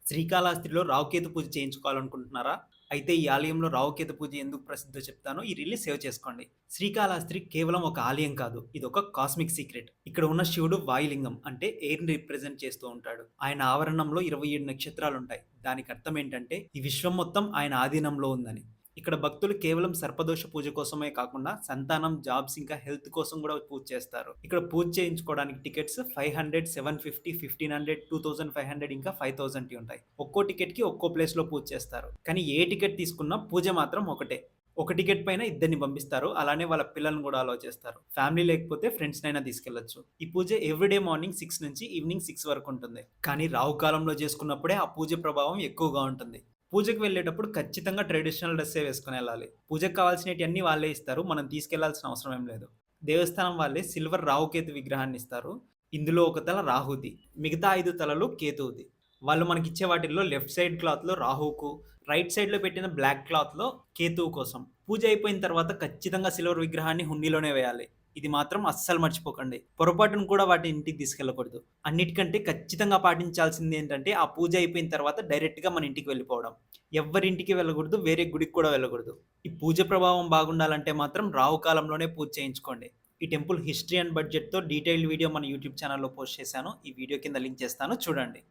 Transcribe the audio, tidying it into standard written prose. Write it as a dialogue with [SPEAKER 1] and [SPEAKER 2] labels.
[SPEAKER 1] శ్రీకాళహస్తిలో రావుకేతు పూజ చేయించుకోవాలనుకుంటున్నారా? అయితే ఈ ఆలయంలో రావుకేతు పూజ ఎందుకు ప్రసిద్ధో చెప్తాను. ఈ రీల్‌ని సేవ్ చేసుకోండి. శ్రీకాళహస్తి కేవలం ఒక ఆలయం కాదు. ఇదొక కాస్మిక్ సీక్రెట్. ఇక్కడ ఉన్న శివుడు వాయులింగం అంటే ఎయిర్‌ని రిప్రజెంట్ చేస్తూ ఉంటాడు. ఆయన ఆవరణంలో 27 నక్షత్రాలుంటాయి. దానికి అర్థం ఏంటంటే ఈ విశ్వం మొత్తం ఆయన ఆధీనంలో ఉందని. ఇక్కడ భక్తులు కేవలం సర్పదోష పూజ కోసమే కాకుండా సంతానం, జాబ్స్ ఇంకా హెల్త్ కోసం కూడా పూజ చేస్తారు. ఇక్కడ పూజ చేయించుకోవడానికి టికెట్స్ 500, 750, 1500, 2500 ఇంకా 5000 ఉంటాయి. ఒక్కో టికెట్‌కి ఒక్కో ప్లేస్‌లో పూజ చేస్తారు. కానీ ఏ టికెట్ తీసుకున్నా పూజ మాత్రం ఒకటే. ఒక టికెట్ పైన ఇద్దరిని పంపిస్తారు. అలానే వాళ్ళ పిల్లల్ని కూడా అలౌ చేస్తారు. ఫ్యామిలీ లేకపోతే ఫ్రెండ్స్‌నైనా తీసుకెళ్లొచ్చు. ఈ పూజ ఎవ్రీడే మార్నింగ్ 6 నుంచి ఈవినింగ్ 6 వరకు ఉంటుంది. కానీ రాహు కాలంలో చేసుకున్నప్పుడే ఆ పూజ ప్రభావం ఎక్కువగా ఉంటుంది. పూజకి వెళ్ళేటప్పుడు ఖచ్చితంగా ట్రెడిషనల్ డ్రెస్సే వేసుకొనెళ్ళాలి. పూజకి కావాల్సినటియన్నీ వాళ్ళే ఇస్తారు. మనం తీసుకెళ్లాల్సిన అవసరం ఏం లేదు. దేవస్థానం వాళ్ళే సిల్వర్ రాహుకేతు విగ్రహాన్ని ఇస్తారు. ఇందులో ఒక తల రాహుది. మిగతా 5 తలలు కేతువుది. వాళ్ళు మనకిచ్చే వాటిల్లో లెఫ్ట్ సైడ్ క్లాత్‌లో రాహుకు, రైట్ సైడ్‌లో పెట్టిన బ్లాక్ క్లాత్‌లో కేతువు కోసం. పూజ అయిపోయిన తర్వాత ఖచ్చితంగా సిల్వర్ విగ్రహాన్ని హుండీలోనే వేయాలి. ఇది మాత్రం అస్సలు మర్చిపోకండి. పొరపాటున కూడా వాటిని ఇంటికి తీసుకెళ్ళకూడదు. అన్నిటికంటే ఖచ్చితంగా పాటించాల్సింది ఏంటంటే, ఆ పూజ అయిపోయిన తర్వాత డైరెక్ట్‌గా మన ఇంటికి వెళ్ళిపోవడం. ఎవ్వరింటికి వెళ్ళకూడదు. వేరే గుడికి కూడా వెళ్ళకూడదు. ఈ పూజ ప్రభావం బాగుండాలంటే మాత్రం రాహు కాలంలోనే పూజ చేయించుకోండి. ఈ టెంపుల్ హిస్టరీ అండ్ బడ్జెట్‌తో డీటెయిల్డ్ వీడియో మన యూట్యూబ్ ఛానెల్‌లో పోస్ట్ చేశాను. ఈ వీడియో కింద లింక్ చేస్తాను చూడండి.